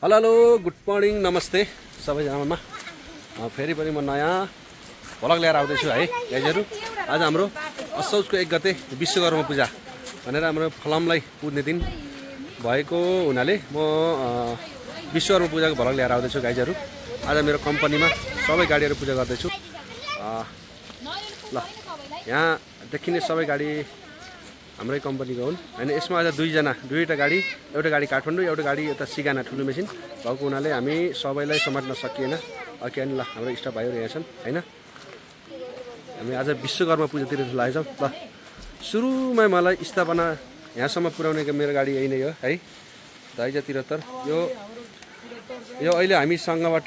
Hello hello good morning नमस्ते सबैजनामा फेरि पनि म नयाँ भ्लग लिएर आउँदैछु है गाइजहरु। आज हाम्रो असौजको 1 गते विश्वकर्मा पूजा भनेर हाम्रो फलामलाई पुज्ने दिन भएको हुनाले म विश्वकर्मा पूजाको भ्लग लिएर आउँदैछु गाइजहरु। आज मेरो कम्पनीमा सबै गाडीहरु पूजा गर्दैछु। ल यहाँ देखिने सबै गाडी हाम्रै कम्पनीको हुन् हैन। यसमा आज दुईटा गाडी, एउटा गाडी काठमाडौँ, एउटा गाडी यता सिगाना ठुलो मेसिन भएको हुनाले हामी सबैलाई समात्न सकिएन। अघि ल हाम्रो स्टाफ भाइहरु यहाँ छन् हैन। हामी आज विश्वकर्मा पूजातिर लागेछौँ। ल सुरुमै मलाई स्थापना यहाँसम्म पुर्याउनेको मेरो गाडी यही नै हो है, दाइजा 73। यो अहिले हामीसँगबाट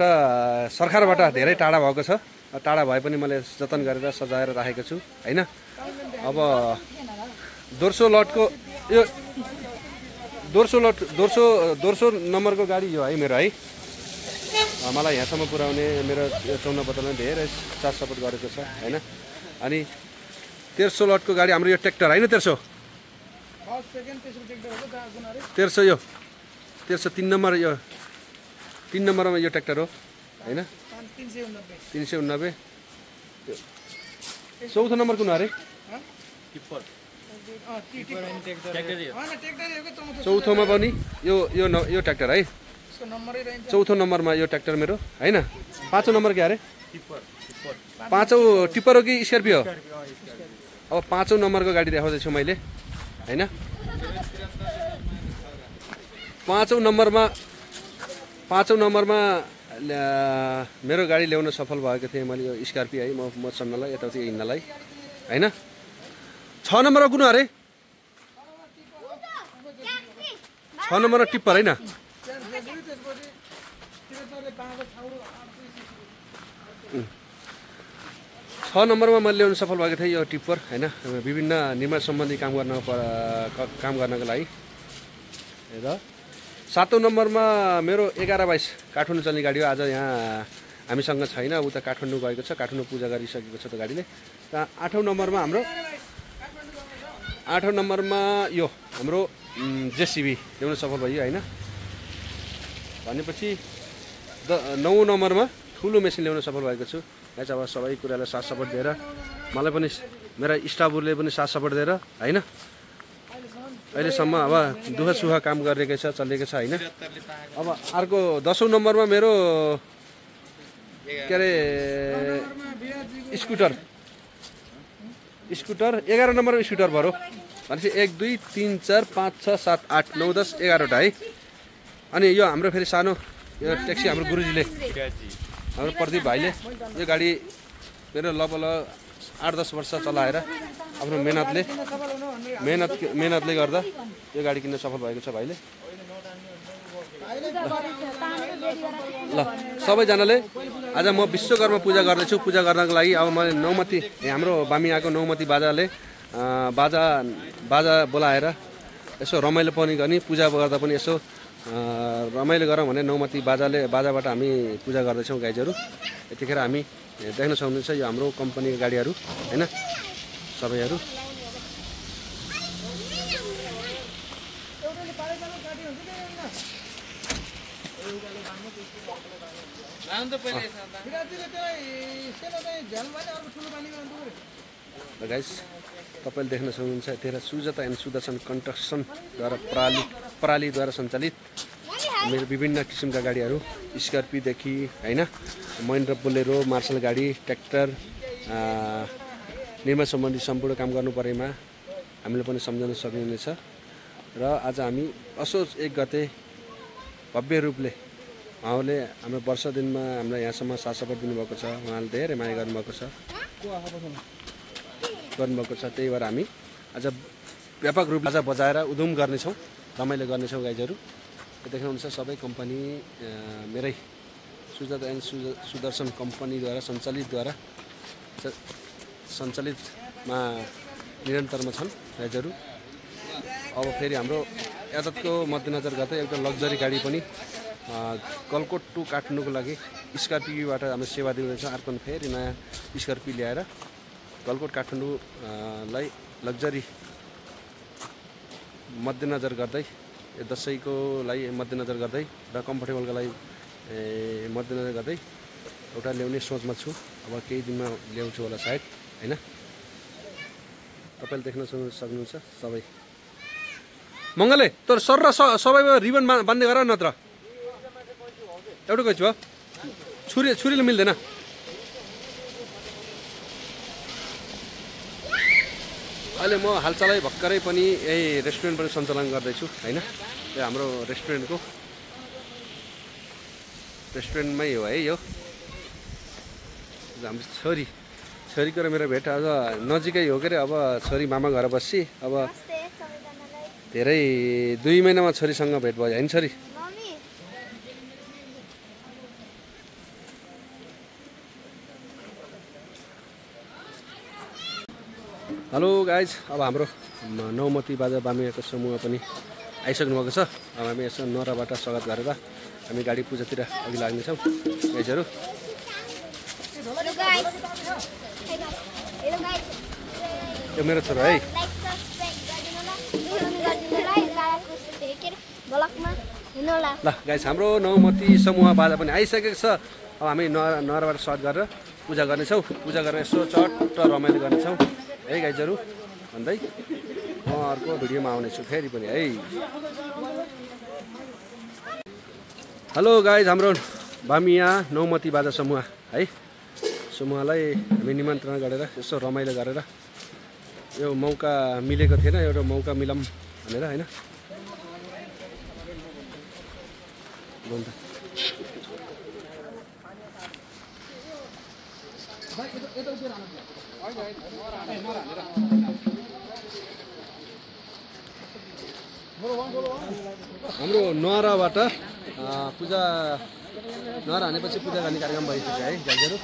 सरकारबाट धेरै टाढा भएको छ। टाढा भए पनि मैले जतन गरेर सजाएर राखेको छु हैन। अब दोर्सो लटको यो दोर्सो नम्बरको गाडी यो है मेरो है। मलाई यहाँसम्म पुर्याउने मेरो 54 बोतलमा धेरै साथ सपोर्ट गरेको छ हैन। अनि 1300 लटको गाडी हाम्रो यो ट्र्याक्टर हैन, 1300 यो 3 नम्बर, यो 3 नम्बरमा यो ट्र्याक्टर हो हैन। 389 चौथो नम्बर कुन अरे? चौथोमा पनि यो ट्र्याक्टर है। चौथो नम्बरमा यो ट्र्याक्टर मेरो हैन। पाँचौं नम्बर के अरे? पाँचौं टिप्पर हो कि स्कर्पियो हो? अब पाँचौं नम्बरको गाडी देखाउँदैछु मैले हैन। पाँचौं नम्बरमा मेरो गाडी ल्याउन सफल भएको थिएँ मैले, यो स्कर्पियो है। म चढ्नलाई यताउति हिँड्नलाई हैन। 6 नम्बरमा कुन अरे? 6 नम्बरमा टिप्पर हैन। 6 नम्बरमा मैले ल्याउन सफल भएको थिएँ यो टिप्पर हैन। विभिन्न निर्माण सम्बन्धी काम गर्नको लागि। र 7औं नम्बरमा मेरो 1122 काठमाडौँ चल्ने गाडी हो। आज यहाँ हामीसँग छैन, उता काठमाडौँ गएको छ, काठमाडौँ पूजा गरिसकेको छ त्यो गाडीले। र 8औं नम्बरमा यो हाम्रो जेसीबी ल्याउन सफल भयो हैन। भनेपछि 9औं नम्बरमा ठुलो मेसिन ल्याउन सफल भएको छु। यहाँ चाहिँ अब सबै कुरालाई साथ सपोर्ट दिएर, मलाई पनि मेरा स्टाफहरूले पनि साथ सपोर्ट दिएर हैन अहिलेसम्म अब दुःख सुख काम गरिरहेको छ, चलेको छ हैन। अब अर्को 10औं नम्बरमा मेरो के अरे स्कुटर 11 नम्बरमा स्कुटर भरो भनेपछि 1 2 3 4 5 6 7 8 9 10 11वटा है। अनि यो हाम्रो फेरि सानो यो ट्याक्सी हाम्रो गुरुजीले, हाम्रो प्रदीप भाइले यो गाडी मेरो लगभग 8-10 वर्ष चलाएर आफ्नो मेहनतले गर्दा यो गाडी किन्न सफल भएको छ भाइले। ल सबैजनाले आज म विश्वकर्मा पूजा गर्दैछु। पूजा गर्नको लागि अब मैले नौमती, हाम्रो बामियाको नौमती बाजाले बाजा बोलाएर यसो रमाइलो पनि गर्ने, पूजा गर्दा पनि यसो रमाइलो गरौँ भने नौमती बाजाबाट हामी पूजा गर्दैछौँ गाइजहरू। यतिखेर हामी देख्न सक्नुहुन्छ यो हाम्रो कम्पनीको गाडीहरू हैन सबैहरू। गाइस तपाईले देख्न सक्नुहुन्छ यतिखेर सुजाता एन्ड सुदर्शन कन्स्ट्रक्सनद्वारा प्रालीद्वारा सञ्चालित मेरो विभिन्न किसिमका गाडीहरू, स्कर्पियोदेखि हैन, महिन्द्रा बोलेरो, मार्शल गाडी, ट्र्याक्टर, निर्माण सम्बन्धी सम्पूर्ण काम गर्नु परेमा हामीले पनि सम्झाउन सक्नुहुनेछ। र आज हामी असोज 1 गते भव्य रूपले उहाँले हाम्रो वर्ष दिनमा हामीलाई यहाँसम्म साथ सपोर्ट दिनुभएको छ। उहाँले धेरै माया गर्नुभएको छ। त्यही भएर हामी आज व्यापक रूपमा आज बजाएर उधुम गर्नेछौँ, रमाइलो गर्नेछौँ गाइजहरू। देख्नुहुन्छ सबै कम्पनी मेरै सुजाता एन्ड सुदर्शन कम्पनीद्वारा सञ्चालितमा निरन्तरमा छन् गाइजहरू। अब फेरि हाम्रो यातायातको मध्यनजर गर्दै एउटा लग्जरी गाडी पनि कलकोट टु काठमाडौँको लागि स्कर्पियोबाट हाम्रो सेवा दिँदैछ। अर्को फेरि नयाँ स्कर्पियो ल्याएर कलकोट काठमाडौँलाई लग्जरी मध्यनजर गर्दै यो दसैँको लागि मध्यनजर गर्दै र कम्फर्टेबलको लागि मध्यनजर गर्दै एउटा ल्याउने सोचमा छु। अब केही दिनमा ल्याउँछु होला सायद हैन। तपाईले देख्न सक्नुहुन्छ सबै। मङ्गले तोर सर र सबैमा रिबन बान्दै गर नत्र एउटा कैँची हो छुरीले मिल्दैन। अहिले म हालचालै भर्खरै पनि यही रेस्टुरेन्ट पनि सञ्चालन गर्दैछु हैन। यो हाम्रो रेस्टुरेन्टमै हो है। यो हाम्रो छोरीको र मेरो भेट आज नजिकै हो के अरे। अब छोरी मामा घर बस्सी। अब धेरै 2 महिनामा छोरीसँग भेट भयो हैन छोरी? हेलो गाइज, अब हाम्रो नौमती बाजा बामियाको समूह पनि आइसक्नु भएको छ। अब हामी यसो नराबाट स्वागत गरेर हामी गाडी पूजातिर अघि लाग्नेछौँ। गाइजहरू यो मेरो छोरा है। ल गाइज, हाम्रो नौमती समूह बाजा पनि आइसकेको छ। अब हामी नराबाट स्वागत गरेर पूजा गर्नेछौँ। पूजा गरेर यसो चट्ट रमाइलो गर्नेछौँ है गाइजहरू भन्दै म अर्को भिडियोमा आउनेछु फेरि पनि है। हेलो गाइज, हाम्रो बामिया नौमती बाजा समूह है। समूहलाई हामी निमन्त्रणा गरेर यसो रमाइलो गरेर यो मौका मिलेको थिएन, एउटा मौका मिलाम भनेर हैन। हाम्रो नराबाट पूजा नरा हानेपछि पूजा गर्ने कार्यक्रम भइसक्यो है गाइजहरू।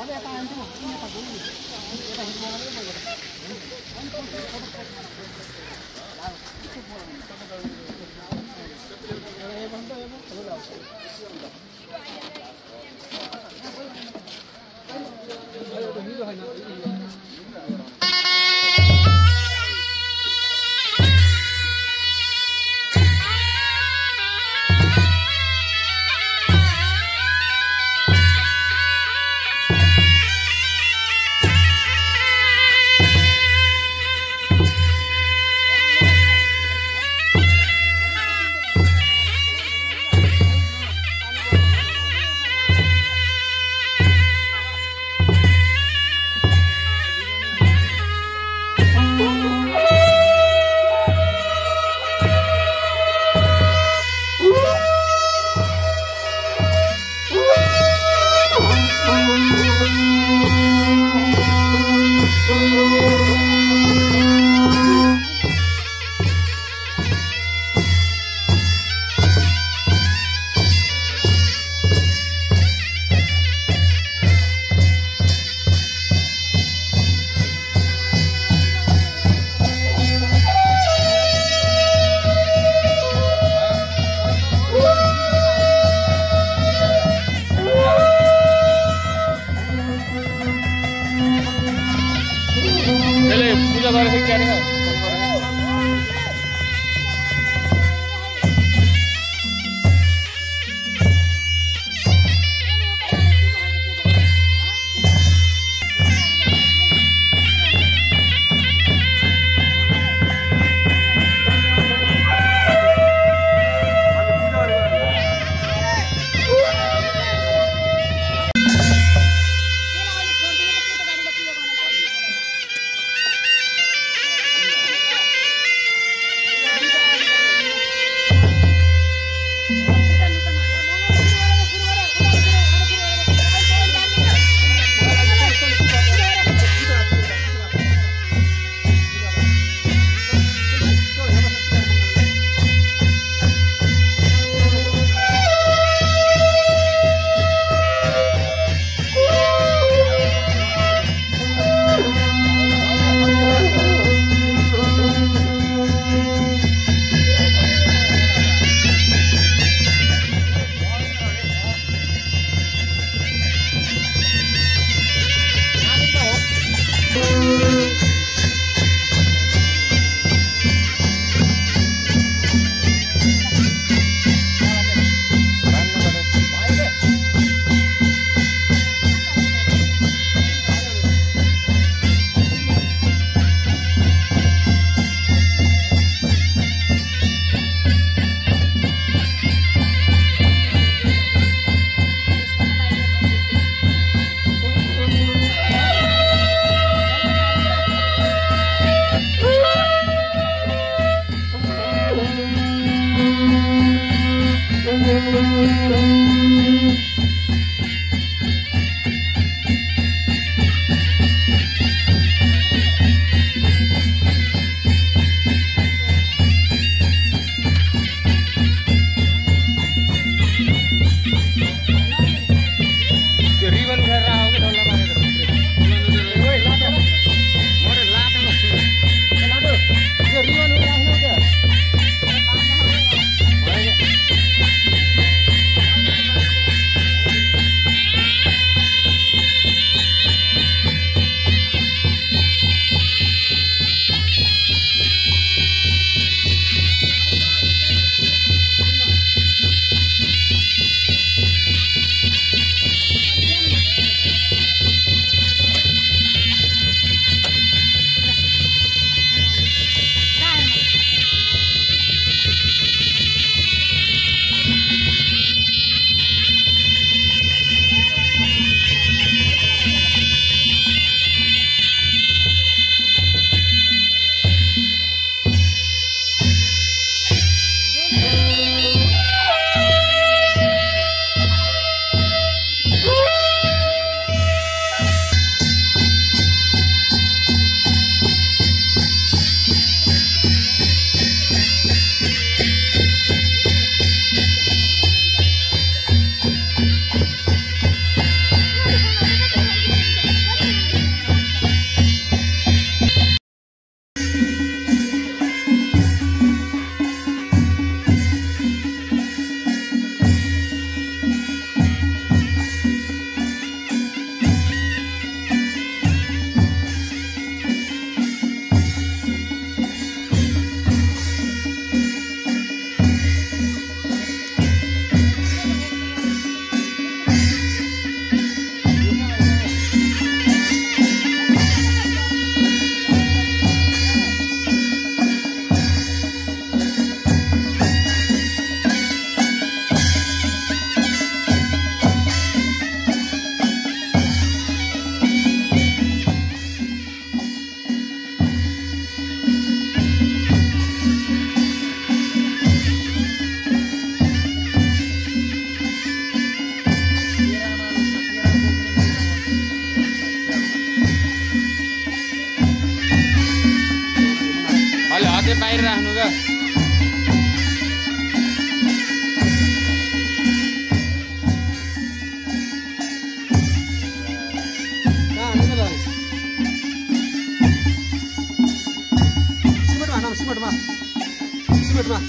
सिमेन्टमा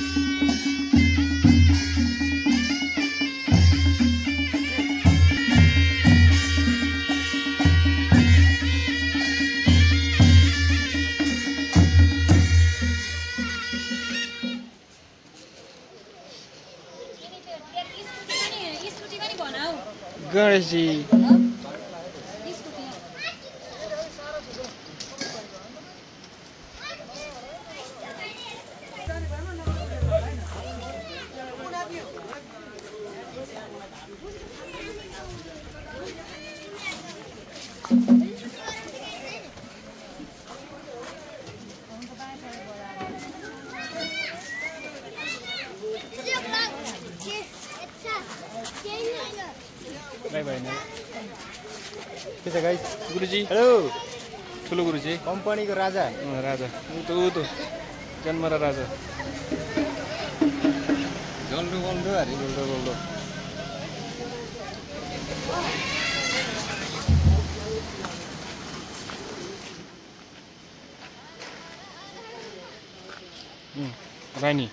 गणेशजी के छ गाइस गुरुजी हेलो ठुलो गुरुजी कम्पनीको राजा राजा ऊ जन्म र राजा जल्दो बल्दो अरे बोल्दो बोल्दो रानी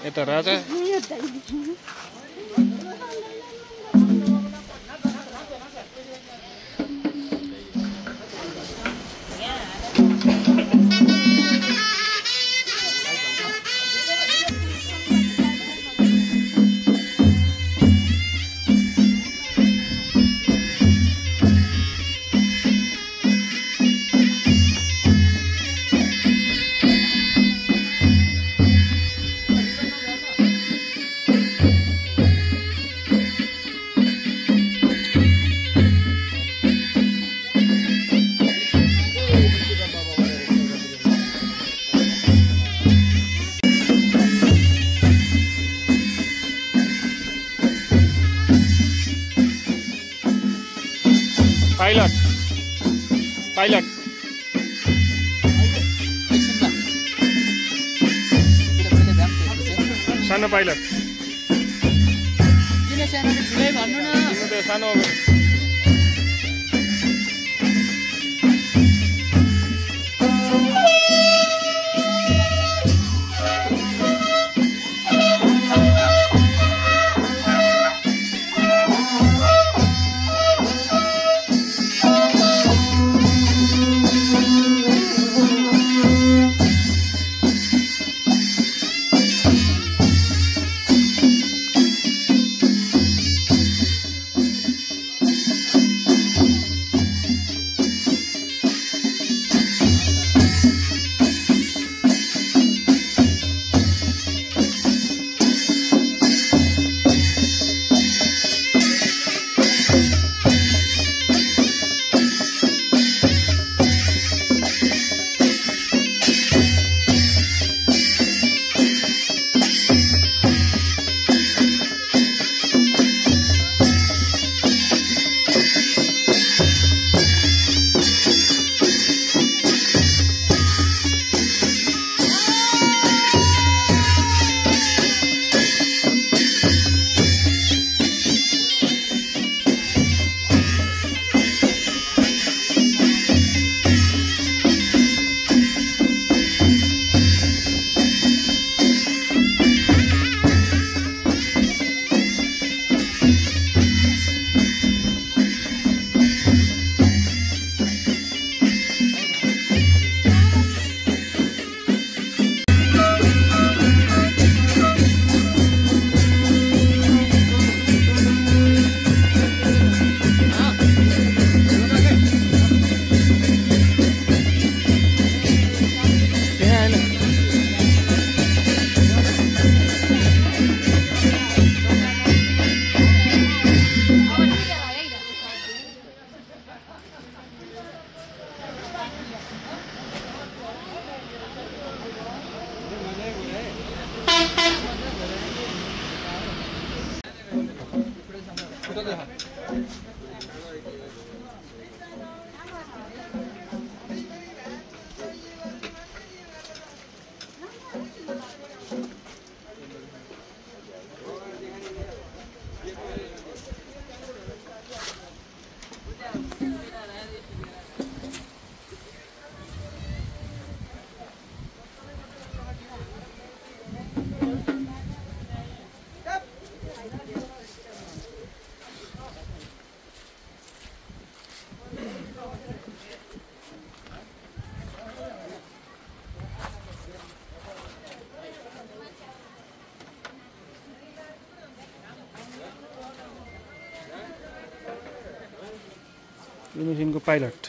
यता राजा पाइलट पाइलट सानो पाइलट किन सानो ठुलै भन्नु न सानो यो मेसिनको पाइलट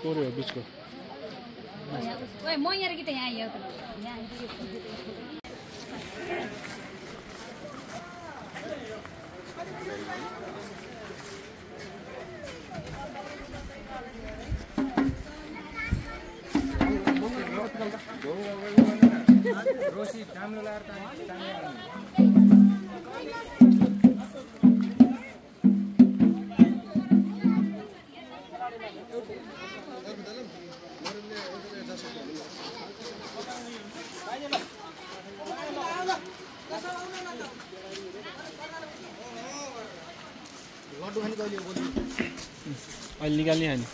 कोरे हो बिचको ओए म यहाँ कि त यहाँ आयो त अहिले निकाल्ने हामी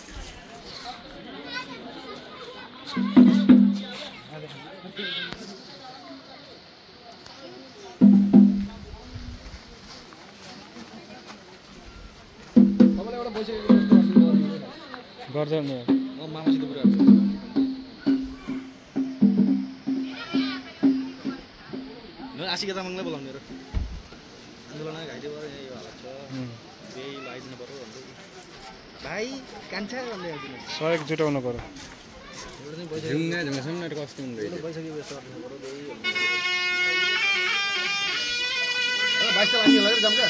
गर्छ नि मामासित कुरा आशिका तामाङलाई बोलाउने र आन्दोलन घाइते भयो यही हालत छ त्यही लगाइदिनु पर्यो भन्दै भाइ कान्छा भन्दै सहयोग जुटाउनु पर्यो ढुङ्गा ढुङ्गासम्म कस्तो हुँदैन बाइस त लाने होला जाऊँ क्या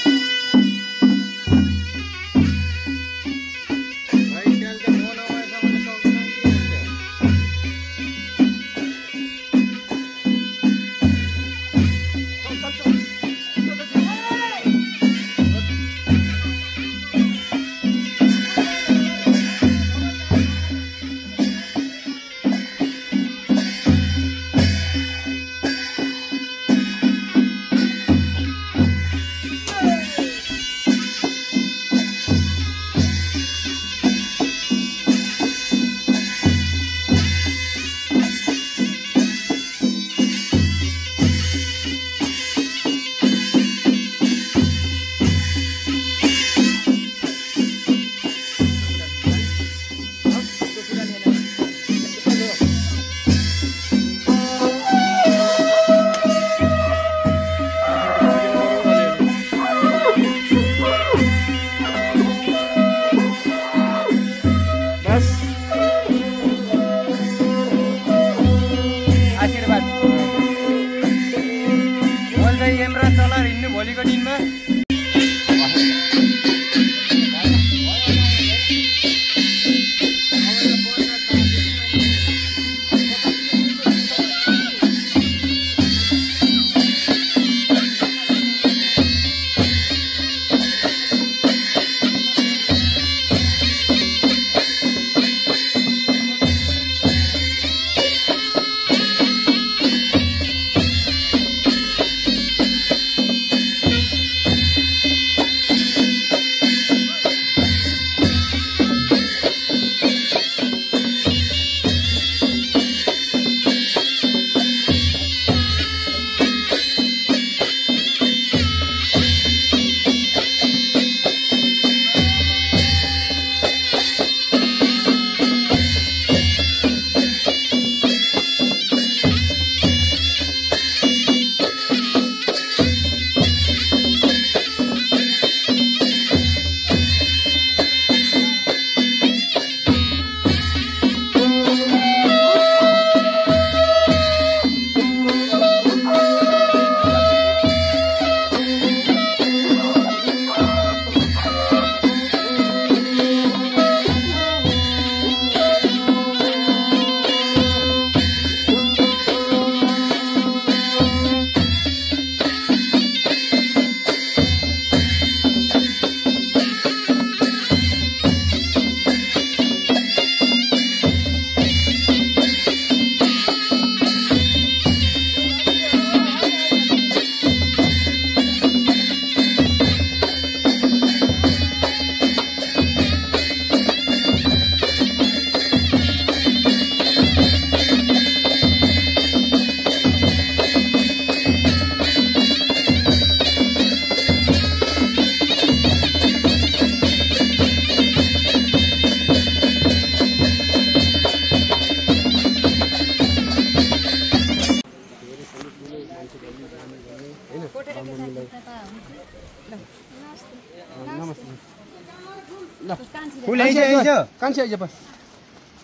फुल आइज कान्छी आइज बस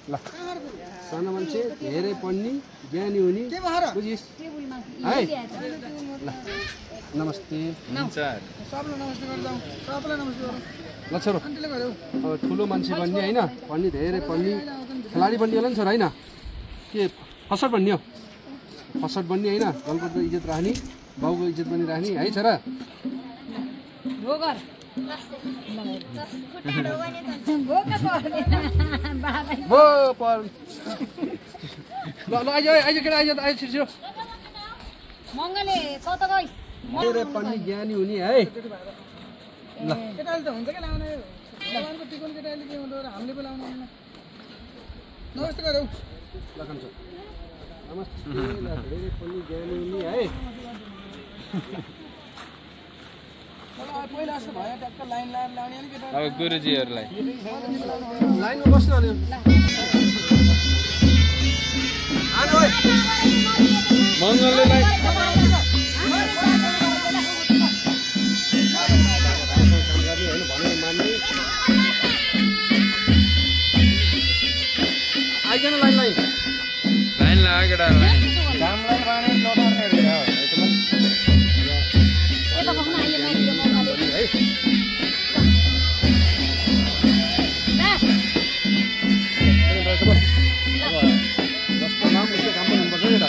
ल सानो मान्छे धेरै पढ्ने ज्ञानी हुने बुझिस् है ल नमस्ते सबलाई नमस्ते गर्दा सबलाई नमस्ते गरौँ ल छोरो अब ठुलो मान्छे बन्ने हैन पढ्ने धेरै पढ्ने खेलाडी बन्ने होला नि छोरा हैन के फसट भन्ने हो फसट भन्ने होइन गलकोटको इज्जत राख्ने बाउको इज्जत पनि राख्ने है छोरा आइज केटा आइज आइज छिटो मङ्गले कता गइस मेरो पनि ज्ञानी हुने है ल केटाले त हुन्छ के लाउने भगवानको टिकन केटाले के हुँदो हामीले पो लाउनु हुन्न नमस्ते गरौ लखन सर नमस्ते ल धेरै पनि ज्ञानी हुने है पहिला जस्तो भयो ट्याक्क लाइन लाएर लाउने अनि केटा अब गुरुजीहरूलाई लाइनमा बस्नु अनि आनु ओइ मङ्गलले आइकन लाइन लाइन लाइन लाग्यो केटाहरूलाई यता बस्न आइयो माइतीको मङ्गले है जस्तो नाम उसले काम गर्नुपर्छ नि त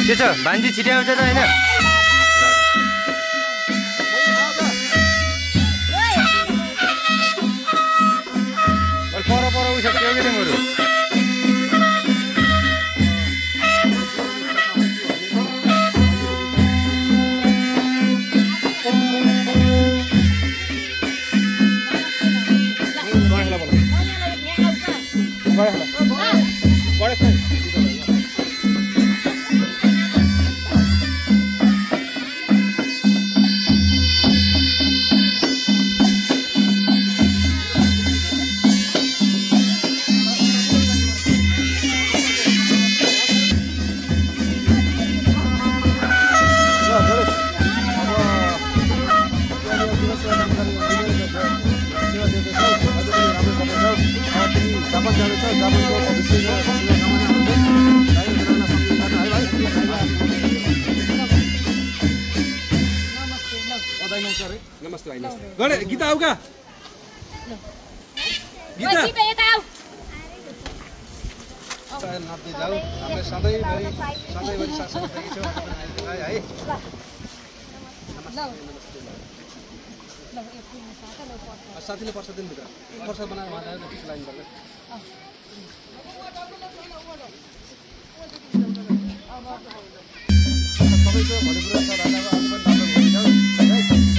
के छ भान्जी छिटै आउँछ त होइन पर उस के तिमीहरू नमस्ते भाइ नमस्ते गरे गीता आऊ का गीता यता आऊ नाप्दै जाऊ हामीले सधैँभरि साथसफाइ छौँ है साथीले पर्छ दिनभित्र पर्छ बनाएर उहाँ जानु त्यसको लाइन गर्दै सबैको भोलि पुरा छ राजाको आज पनि राम्रो भोलि जाऊ है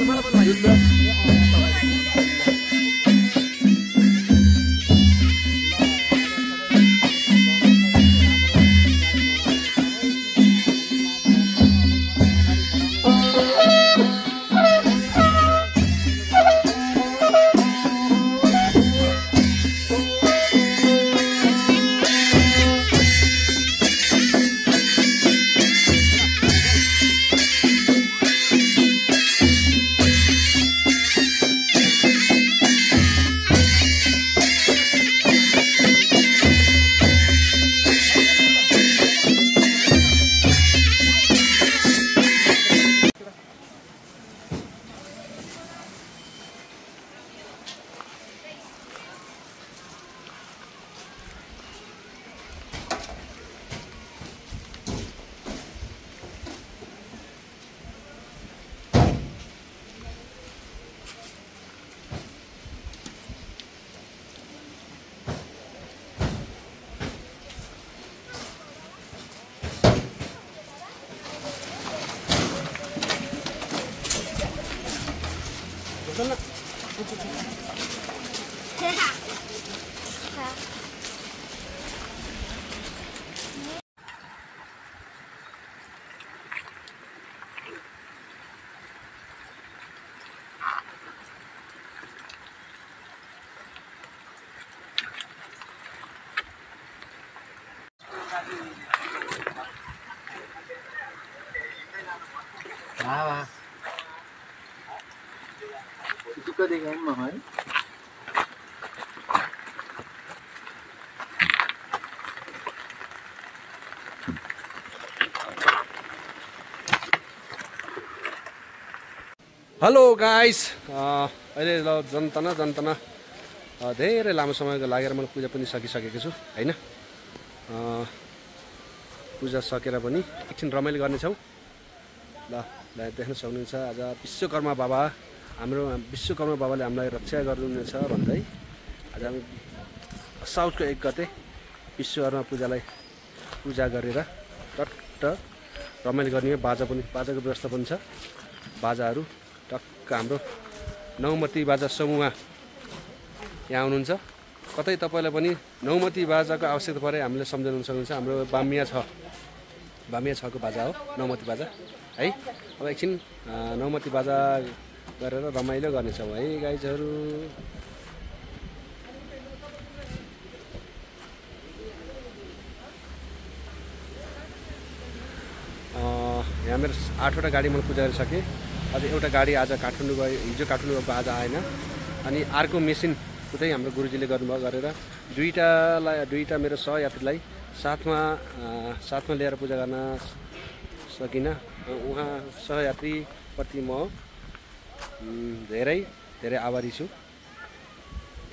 मलाई पनि युद्ध हेलो गाइस, अहिले ल जनतना धेरै लामो समयको लागेर मैले पूजा पनि सकिसकेको छु हैन। पूजा सकेर पनि एकछिन रमाइलो गर्नेछौँ। ल देख्न सक्नुहुन्छ आज विश्वकर्मा बाबा, हाम्रो विश्वकर्मा बाबाले हामीलाई रक्षा गर्नुहुनेछ भन्दै आज हामी साउथको 1 गते विश्वकर्मा पूजा गरेर टट्ट रमाइलो गर्ने। बाजाको व्यवस्था पनि छ। बाजाहरू टक्क हाम्रो नौमती बाजा समूह यहाँ आउनुहुन्छ। कतै तपाईँलाई पनि नौमती बाजाको आवश्यकता परे हामीले सम्झाउन सक्नुहुन्छ। हाम्रो बामिया 6को बाजा हो नौमती बाजा है। अब एकछिन नौमती बाजा गरेर रमाइलो गर्नेछौँ है गाइजहरू। यहाँ मेरो 8वटा गाडी मैले पूजा गरिसकेँ। अझ एउटा गाडी आज काठमाडौँ गयो, हिजो काठमाडौँ गएको आज आएन। अनि अर्को मेसिन उतै हाम्रो गुरुजीले गर्नुभयो गरेर दुईटा मेरो सहयात्रीलाई साथमा लिएर पूजा गर्न सकिनँ। उहाँ सहयात्रीप्रति म धेरै आभारी छु।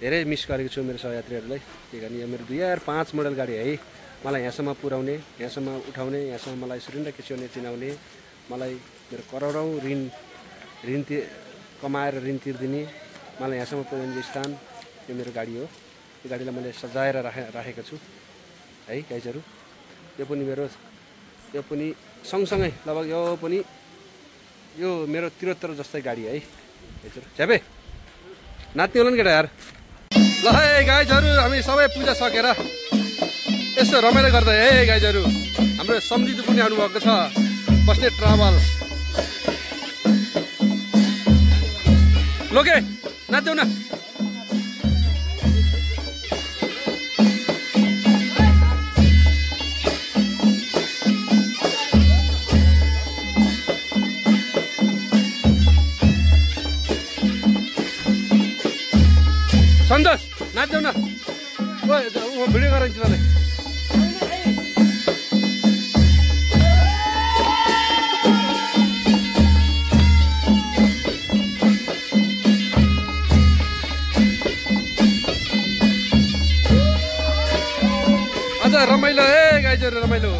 धेरै मिस गरेको छु मेरो सहयात्रीहरूलाई। त्यही कारण यो मेरो 2005 मोडल गाडी है। मलाई यहाँसम्म पुर्याउने, यहाँसम्म उठाउने, यहाँसम्म मलाई सिलिन्डर खिचाउने, चिनाउने, मलाई मेरो करोडौँ ऋण कमाएर ऋण तिर्दिने, मलाई यहाँसम्म पुर्याउने स्थान यो मेरो गाडी हो। यो गाडीलाई मैले सजाएर राखेको छु है गाइजहरू। यो पनि सँगसँगै लगभग यो मेरो 73 जस्तै गाडी है गाइजहरू। झ्यापे नाच्ने होला नि केटा यार। ल है गाइजहरू, हामी सबै पूजा सकेर यसो रमाइलो गर्दै है गाइजहरू। हाम्रो सम्झिँदो पनि आउनुभएको छ बस्ने ट्राभल्स। लोके नाच्देऊ न। सन्तोष नाच्देऊ न। भिडियो गराइन्छ तँलाई। रमाइलो है गाइजहरू, रमाइलो।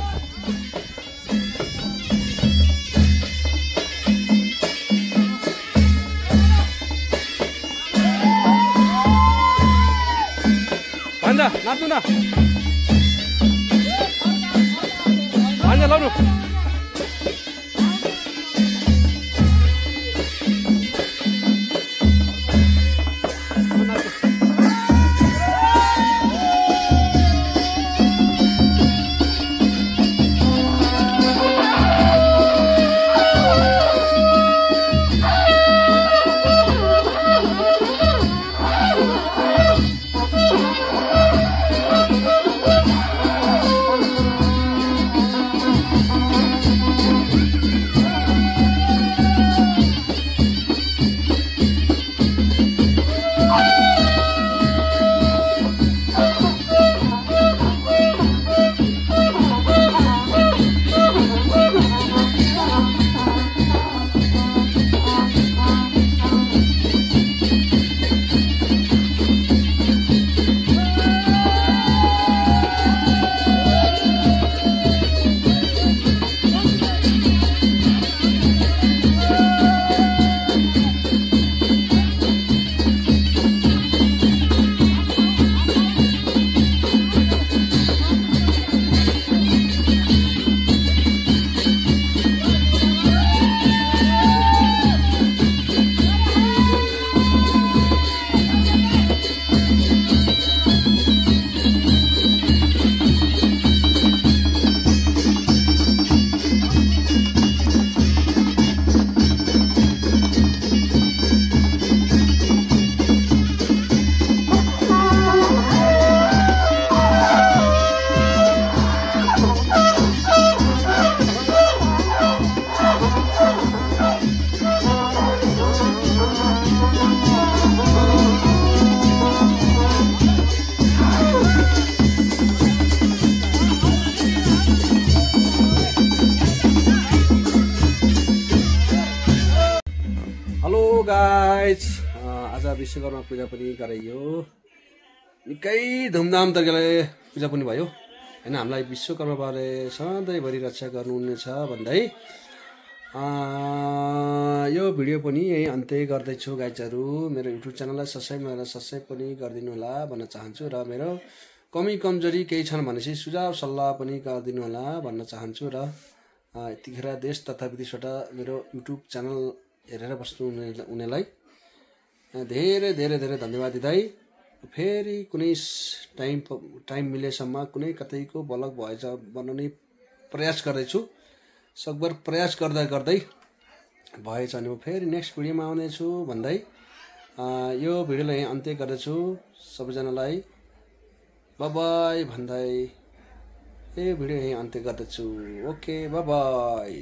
भान्जा नाच्नु न, भान्जा लाउनु। गाइज आज विश्वकर्मा पूजा पनि गराइयो निकै धुमधाम तरिकाले पूजा पनि भयो होइन हामीलाई विश्वकर्मा बाबाले सधैँभरि रक्षा गर्नुहुनेछ भन्दै यो भिडियो पनि यही अन्त्य गर्दैछु गाइजहरू मेरो युट्युब च्यानललाई सब्सक्राइब पनि गरिदिनु होला भन्न चाहन्छु र मेरो कमी कमजोरी केही छन् भनेपछि सुझाव सल्लाह पनि गरिदिनु होला भन्न चाहन्छु र यतिखेर देश तथा विदेशबाट मेरो युट्युब च्यानल हेरेर बस्नु उनीलाई धेरै धेरै धेरै धन्यवाद दिँदै फेरि कुनै टाइम मिलेसम्म कुनै कतैको ब्लग भएछ बनाउने प्रयास गर्दैछु सकभर प्रयास गर्दै भएछ भने म फेरि नेक्स्ट भिडियोमा आउनेछु भन्दै यो भिडियोलाई यहीँ अन्त्य गर्दछु सबैजनालाई बाई भन्दै यो भिडियो यहीँ अन्त्य गर्दछु ओके बाई